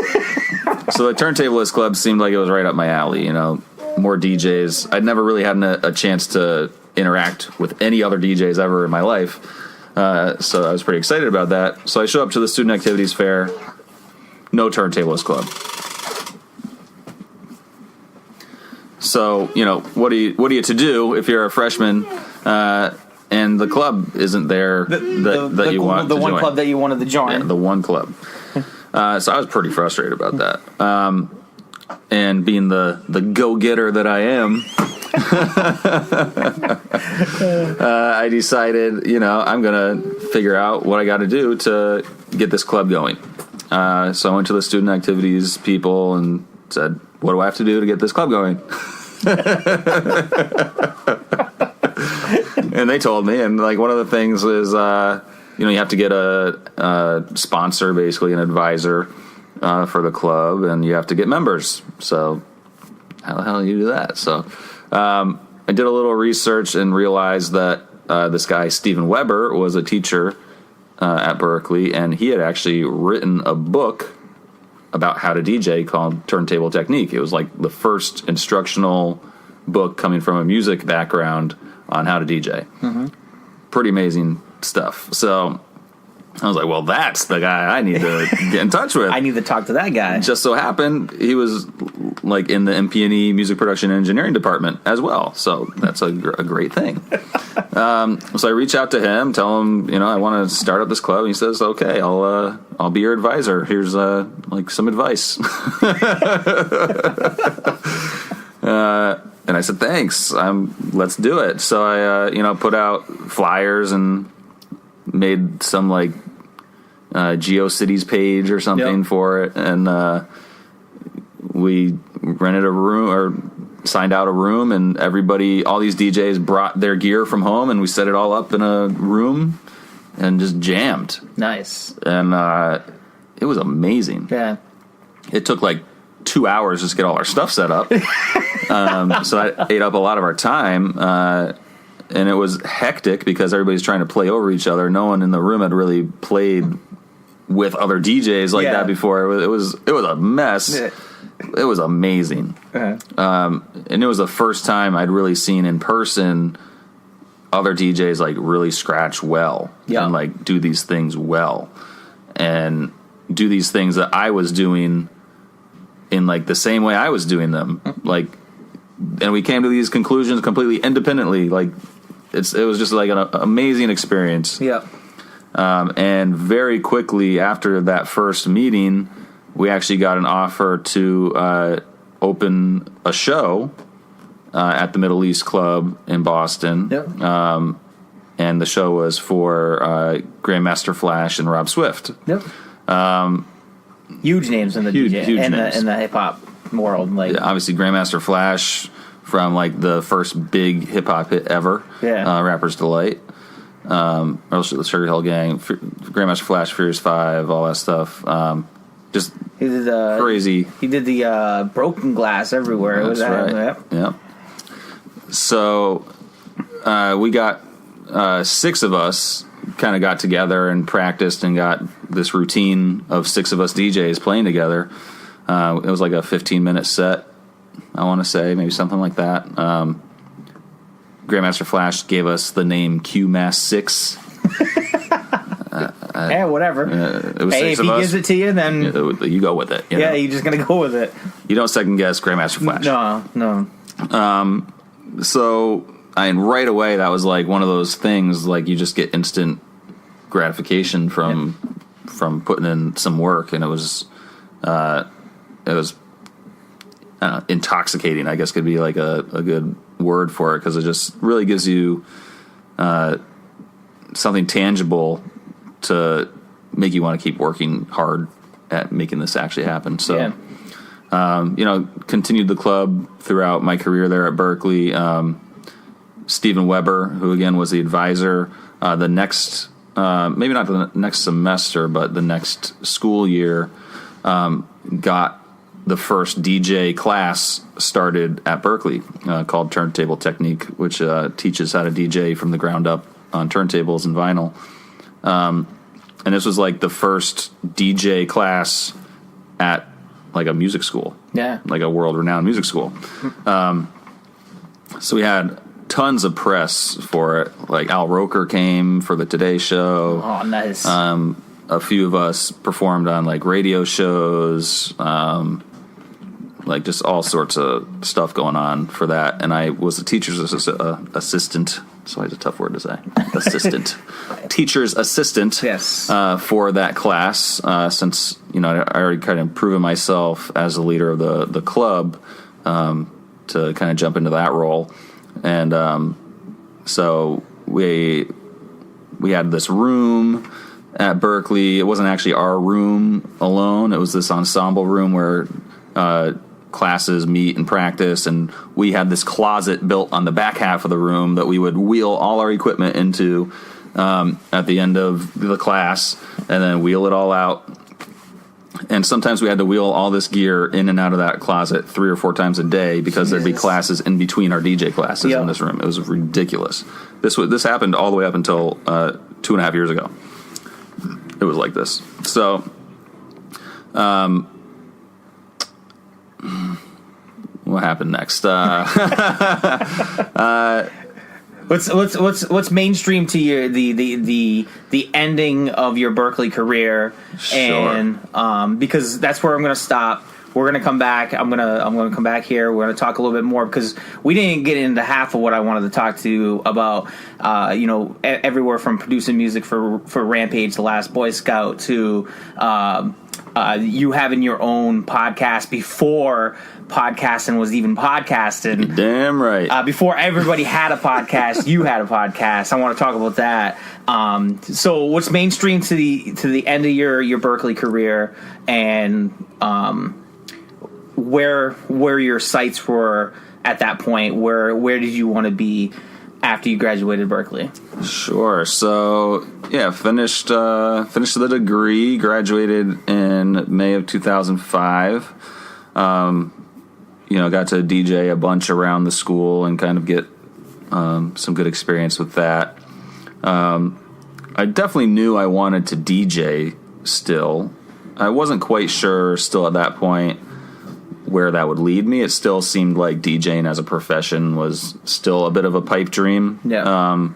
So the Turntablist Club seemed like it was right up my alley. More DJs. I'd never really had a chance to interact with any other DJs ever in my life. So I was pretty excited about that. So I show up to the student activities fair. No Turntablist Club. So, what are you to do if you're a freshman and the club isn't there that you want to join? The one club that you wanted to join. Yeah, the one club. So I was pretty frustrated about that. And being the go-getter that I am, I decided, I'm going to figure out what I got to do to get this club going. So I went to the student activities people and said, what do I have to do to get this club going? And they told me, and like one of the things is, you have to get a sponsor, basically an advisor for the club, and you have to get members. So how the hell do you do that? So I did a little research and realized that this guy, Steven Weber, was a teacher at Berkeley, and he had actually written a book about how to DJ called Turntable Technique. It was like the first instructional book coming from a music background on how to DJ. Mm-hmm. Pretty amazing stuff. So I was like, well, that's the guy I need to get in touch with. I need to talk to that guy. Just so happened he was like in the MP&E music production and engineering department as well. So that's a great thing. So I reach out to him, tell him, I want to start up this club. And he says, okay, I'll be your advisor. Here's like some advice. And I said, thanks. Let's do it. So I, put out flyers and made some like GeoCities page or something for it, and we rented a room or signed out a room, and all these DJs brought their gear from home, and we set it all up in a room and just jammed. Nice. And it was amazing. Yeah. It took like 2 hours just to get all our stuff set up. So that ate up a lot of our time. And it was hectic because everybody's trying to play over each other. No one in the room had really played with other DJs like that before. It was a mess. Yeah. It was amazing. Uh-huh. And it was the first time I'd really seen in person other DJs like really scratch well and like do these things well and do these things that I was doing in like the same way I was doing them. Like, and we came to these conclusions completely independently. Like it was just like an amazing experience. Yeah. And very quickly after that first meeting, we actually got an offer to open a show at the Middle East Club in Boston. Yep. And the show was for Grandmaster Flash and Rob Swift. Yep. Huge names in the huge DJ in names. the hip hop world. Like obviously Grandmaster Flash from like the first big hip hop hit ever. Yeah. Rapper's Delight. The Sugar Hill Gang, Grandmaster Flash, Furious 5, all that stuff. Just he did crazy. He did the Broken Glass everywhere. That's right. Yeah. So we got 6 of us kind of got together and practiced and got this routine of 6 of us DJs playing together. It was like a 15-minute set, I want to say, maybe something like that. Grandmaster Flash gave us the name Q-Mass 6. Yeah, whatever. It was hey, 6 if he of us. gives it to you, then you go with it. You're just gonna go with it. You don't second guess Grandmaster Flash. No. So right away, that was like one of those things. Like you just get instant gratification from putting in some work, and it was intoxicating, I guess could be like a good word for it, because it just really gives you something tangible to make you want to keep working hard at making this actually happen. So, continued the club throughout my career there at Berkeley. Stephen Weber, who again was the advisor, the next, maybe not the next semester, but the next school year, got the first DJ class started at Berkeley called Turntable Technique, which teaches how to DJ from the ground up on turntables and vinyl. And this was like the first DJ class at like a music school. Yeah. Like a world-renowned music school. So we had tons of press for it. Like Al Roker came for the Today Show. Oh, nice. A few of us performed on like radio shows, like just all sorts of stuff going on for that. And I was the teacher's assistant. It's always a tough word to say. Assistant. Teacher's assistant. Yes. For that class, since I already kind of proven myself as the leader of the club, to kind of jump into that role. And so we had this room at Berkeley. It wasn't actually our room alone. It was this ensemble room where classes meet and practice, and we had this closet built on the back half of the room that we would wheel all our equipment into at the end of the class, and then wheel it all out. And sometimes we had to wheel all this gear in and out of that closet 3 or 4 times a day because there'd be classes in between our DJ classes in this room. It was ridiculous. This happened all the way up until 2.5 years ago. It was like this. So, what happened next? What's mainstream to you? The ending of your Berkeley career, Sure. and because that's where I'm going to stop. We're going to come back. I'm going to come back here. We're going to talk a little bit more because we didn't get into half of what I wanted to talk to you about. Everywhere from producing music for Rampage, The Last Boy Scout, to you having your own podcast before podcasting was even podcasting. Damn right. Before everybody had a podcast, you had a podcast. I want to talk about that. So what's mainstream to the end of your Berkeley career, and where your sights were at that point? Where did you want to be after you graduated Berkeley? Sure. So yeah, finished the degree, graduated in May of 2005. Got to DJ a bunch around the school and kind of get some good experience with that. I definitely knew I wanted to DJ still. I wasn't quite sure still at that point where that would lead me. It still seemed like DJing as a profession was still a bit of a pipe dream. Yeah.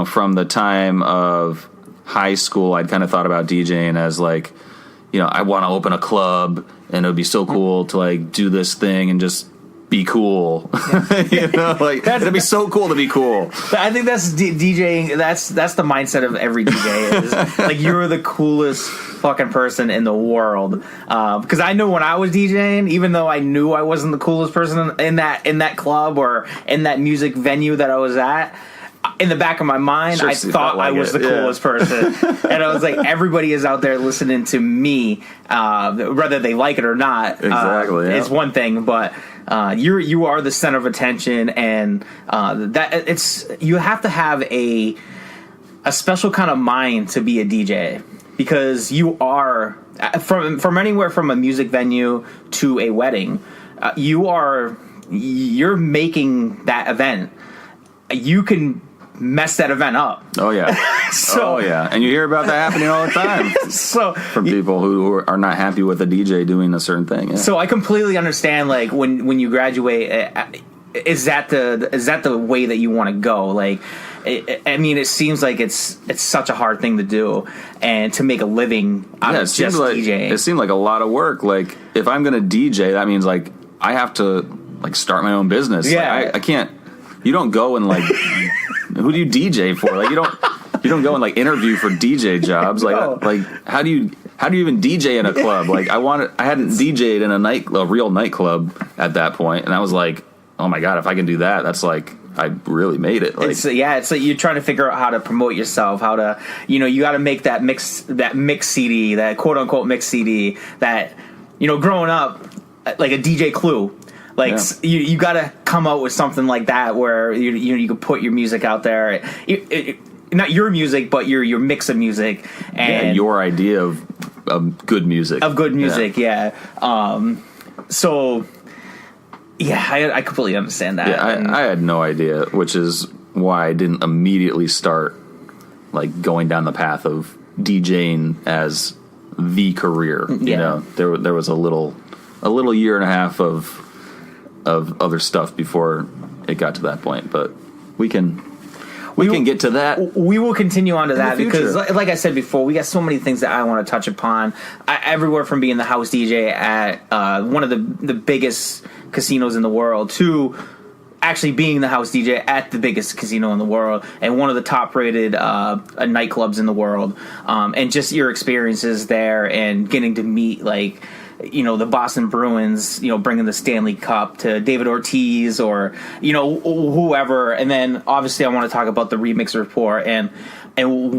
From the time of high school, I'd kind of thought about DJing as like, I want to open a club, and it would be so cool to like do this thing and just be cool. It'd be so cool to be cool. I think that's DJing. That's the mindset of every DJ. Is like, you're the coolest fucking person in the world. Because I know when I was DJing, even though I knew I wasn't the coolest person in that club or in that music venue that I was at, in the back of my mind, I thought I was the coolest person. And I was like, everybody is out there listening to me, whether they like it or not. Exactly. It's one thing, but you are the center of attention, and you have to have a special kind of mind to be a DJ, because you are from anywhere from a music venue to a wedding. You're making that event. You can mess that event up. Oh yeah. And you hear about that happening all the time. From people who are not happy with a DJ doing a certain thing. Yeah. So I completely understand. Like when you graduate, is that the way that you want to go? Like, it seems like it's such a hard thing to do, and to make a living out of just DJing. It seemed like a lot of work. Like, if I'm going to DJ, that means like I have to like start my own business. Yeah, like, I can't. You don't go and like. Who do you DJ for? Like, you don't go and like interview for DJ jobs. Like, No. like how do you even DJ in a club? Like, I hadn't DJ'd in a real nightclub at that point, and I was like, oh my god, if I can do that, that's like I really made it. Like, it's like you're trying to figure out how to promote yourself, how to you got to make that mix CD, that quote unquote mix CD that growing up, like a DJ Clue. Like, you got to come out with something like that where you could put your music out there. Not your music, but your mix of music and your idea of good music. Yeah. So, yeah, I completely understand that. Yeah, I had no idea, which is why I didn't immediately start like going down the path of DJing as the career. Yeah. There was a little year and a half of other stuff before it got to that point, but we can get to that. We will continue on to that because, future. like I said before, we got so many things that I want to touch upon. Everywhere from being the house DJ at one of the biggest casinos in the world to actually being the house DJ at the biggest casino in the world and one of the top-rated nightclubs in the world, and just your experiences there and getting to meet the Boston Bruins, bringing the Stanley Cup to David Ortiz or, whoever. And then obviously I want to talk about the Remix Report and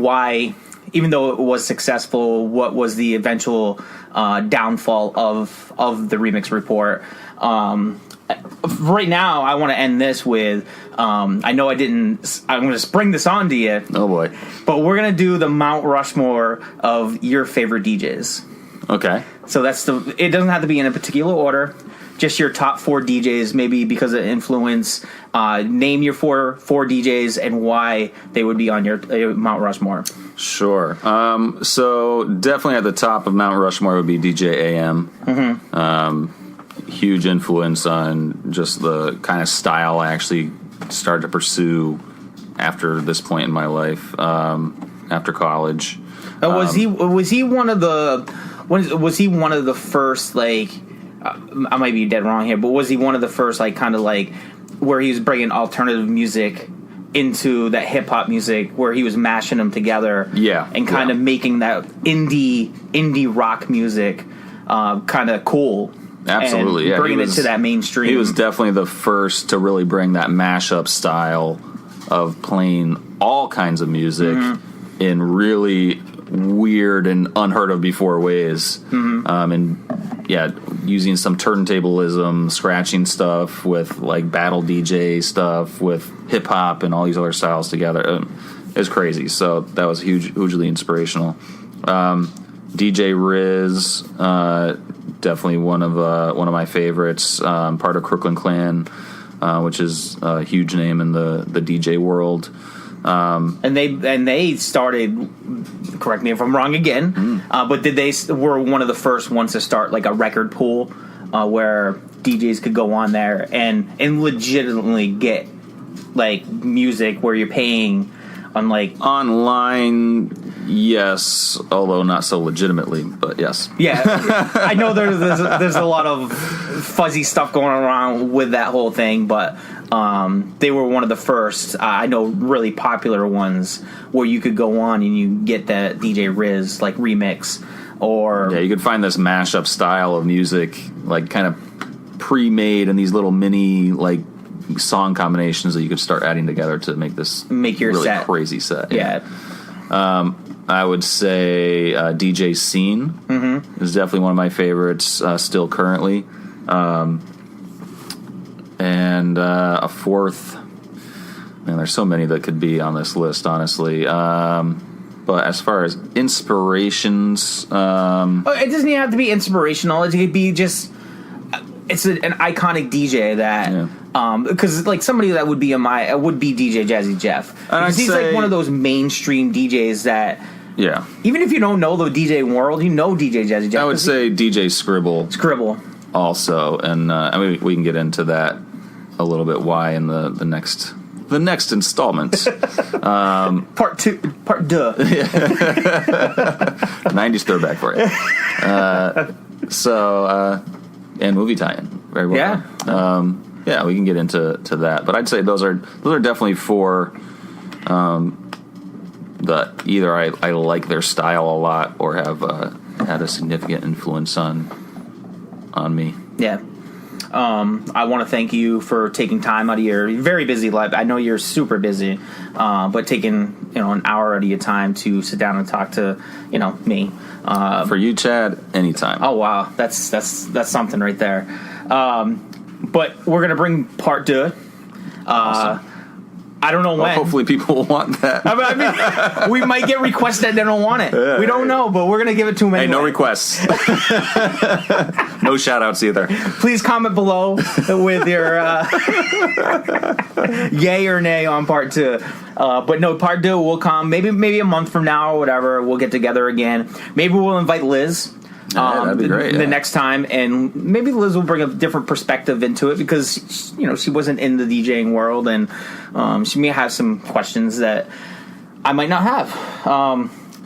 why, even though it was successful, what was the eventual downfall of the Remix Report. Right now, I want to end this with, I know I'm going to spring this on to you. Oh boy. But we're going to do the Mount Rushmore of your favorite DJs. Okay. So it doesn't have to be in a particular order, just your top 4 DJs, maybe because of influence. Name your four DJs and why they would be on your Mount Rushmore. Sure. So definitely at the top of Mount Rushmore would be DJ AM. Mm-hmm. Huge influence on just the kind of style I actually started to pursue after this point in my life, after college. Was he one of the first, like, I might be dead wrong here, but was he one of the first, like, kind of like where he was bringing alternative music into that hip hop music, where he was mashing them together, and kind of making that indie rock music kind of cool? Absolutely, and bringing it to that mainstream. He was definitely the first to really bring that mashup style of playing all kinds of music in really weird and unheard of before ways. Using some turntablism, scratching stuff with like battle DJ stuff with hip hop and all these other styles together. It was crazy. So that was hugely inspirational. DJ Riz, definitely one of my favorites. Part of Crooklyn Clan, which is a huge name in the DJ world. And they started, correct me if I'm wrong again, but were one of the first ones to start like a record pool where DJs could go on there and legitimately get like music where you're paying on like online. Yes, although not so legitimately, but yes. Yeah, I know there's a lot of fuzzy stuff going around with that whole thing, but they were one of the first, I know, really popular ones where you could go on and you get that DJ Riz like remix, or you could find this mashup style of music like kind of pre-made in these little mini like song combinations that you could start adding together to make your really set. Crazy set. Yeah. I would say DJ Scene is definitely one of my favorites still currently. And a fourth, man, there's so many that could be on this list, honestly. But as far as inspirations... it doesn't even have to be inspirational. It could be just... It's an iconic DJ that... because like somebody that would be would be DJ Jazzy Jeff. Because he's like one of those mainstream DJs that... Yeah. Even if you don't know the DJ world, you know DJ Jazzy Jeff. I would say DJ Scribble. Also, and I mean we can get into that a little bit. Why in the next installment? Part 2. 90s throwback for you. And movie tie-in. Very well. Yeah. We can get into that, but I'd say those are definitely four. That either I like their style a lot or have had a significant influence on me. Yeah. I want to thank you for taking time out of your very busy life. I know you're super busy, but taking an hour out of your time to sit down and talk to me. For you, Chad, anytime. Oh wow, that's something right there. But we're gonna bring part 2. Awesome. I don't know when. Hopefully people will want that. I mean, we might get requests that they don't want it. We don't know, but we're going to give it to them anyway. Hey, no requests. No shout-outs either. Please comment below with your yay or nay on part 2. But no, part 2 will come maybe a month from now or whatever. We'll get together again. Maybe we'll invite Liz. That'd be great. The next time, and maybe Liz will bring a different perspective into it because she wasn't in the DJing world, and she may have some questions that I might not have.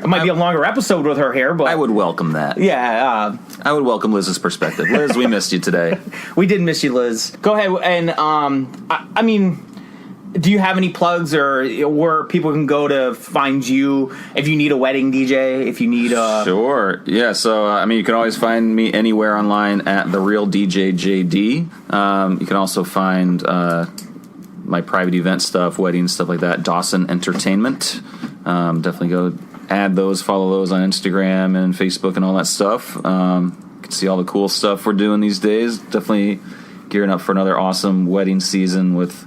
It might be a longer episode with her here, but I would welcome that. Yeah, I would welcome Liz's perspective. Liz, we missed you today. We did miss you, Liz. Go ahead, and I mean, do you have any plugs or where people can go to find you if you need a wedding DJ, if you need a... Sure. Yeah, so, you can always find me anywhere online at The Real DJ JD. You can also find my private event stuff, weddings, stuff like that, Dawson Entertainment. Definitely go add those, follow those on Instagram and Facebook and all that stuff. You can see all the cool stuff we're doing these days. Definitely gearing up for another awesome wedding season with...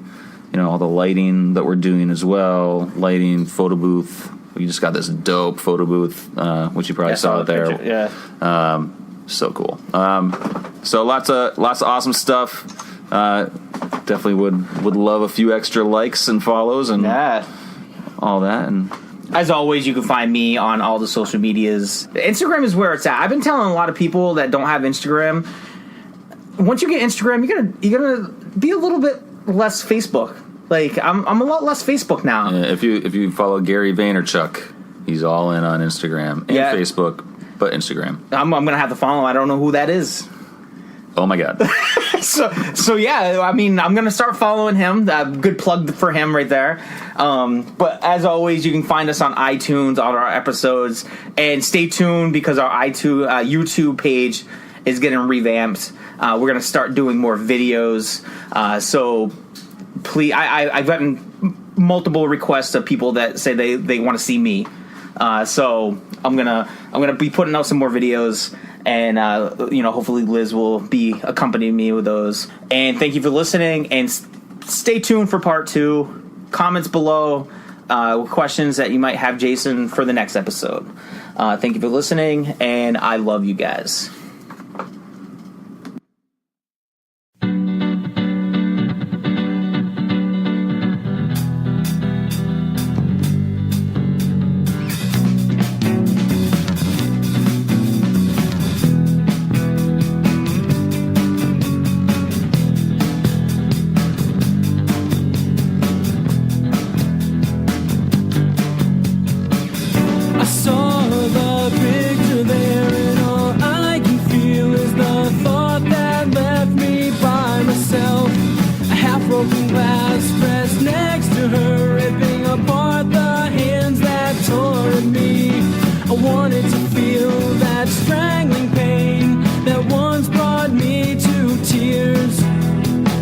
all the lighting that we're doing as well. Lighting, photo booth. We just got this dope photo booth, which you probably saw out there. Picture. Yeah. So cool. So lots of awesome stuff. Definitely would love a few extra likes and follows and all that. And as always, you can find me on all the social medias. Instagram is where it's at. I've been telling a lot of people that don't have Instagram. Once you get Instagram, you're gonna be a little bit less Facebook. Like, I'm a lot less Facebook now. If you follow Gary Vaynerchuk, he's all in on Instagram and Facebook, but Instagram. I'm gonna have to follow. I don't know who that is. Oh my God. So yeah, I mean, I'm gonna start following him. Good plug for him right there. But as always, you can find us on iTunes, all our episodes, and stay tuned because our YouTube page is getting revamped. We're gonna start doing more videos. So please, I've gotten multiple requests of people that say they want to see me. So I'm gonna be putting out some more videos. And, hopefully Liz will be accompanying me with those. And thank you for listening. And stay tuned for part 2. Comments below, questions that you might have, Jason, for the next episode. Thank you for listening, and I love you guys.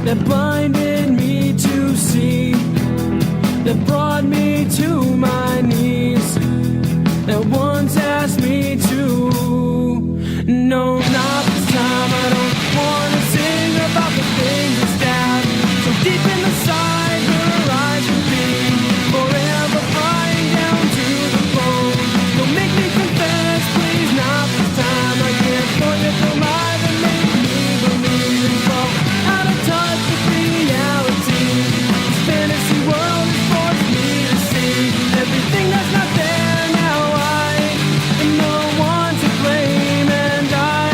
That blinded me to see, that brought me to my knees, that once asked me to. No, not this time. I don't wanna sing about the things that stab so deep in the side where her eyes would be forever crying down to the bone. Don't make me confess, please, not this time. I can't forget the lie that made me believe and fall out of touch with reality. This fantasy world has forced me to see everything that's not there now. I am the one to blame, and I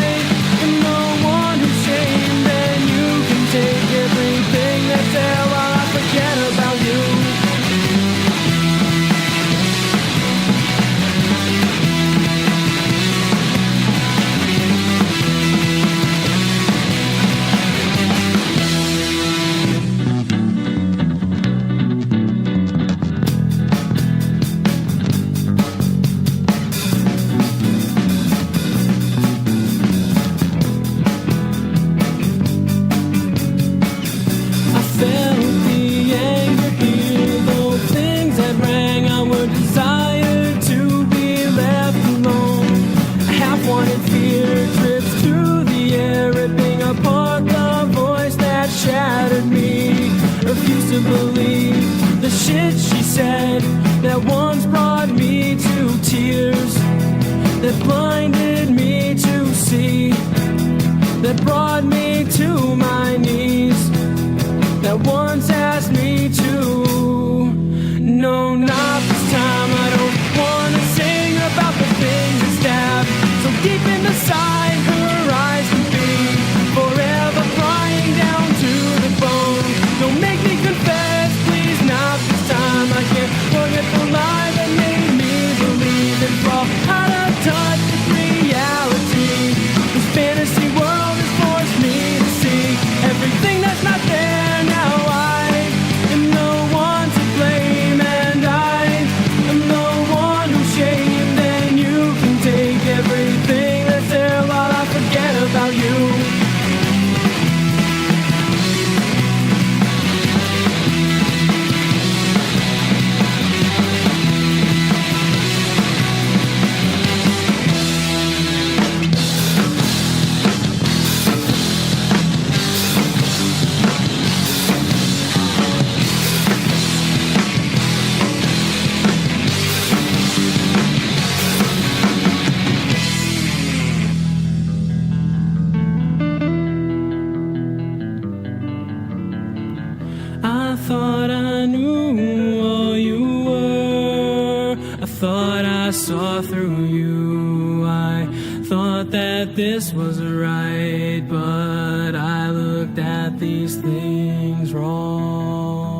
am the one who's shamed. And you can take everything that's there while I forget about you. I felt the anger here, those things that rang our desire to be left alone. A half-wanted fear drifts through the air, ripping apart the voice that shattered me. Refused to believe the shit she said that once brought me to tears, that blinded me to see, that brought me to my knees, that once asked me to. No, not this time. I don't wanna sing about the things that stab so deep in the side her eyes can be forever crying down to the bone. Don't make me confess, please, not this time. I can't forget the lie that made me believe and fall out of touch with reality. This fantasy world has forced me to see everything that's not there now. I am the one to blame, and I am the one who's shamed. And you can take everything that's there while I forget about you. I thought I knew all you were. I thought I saw through you. I thought that this was right, but I looked at these things wrong.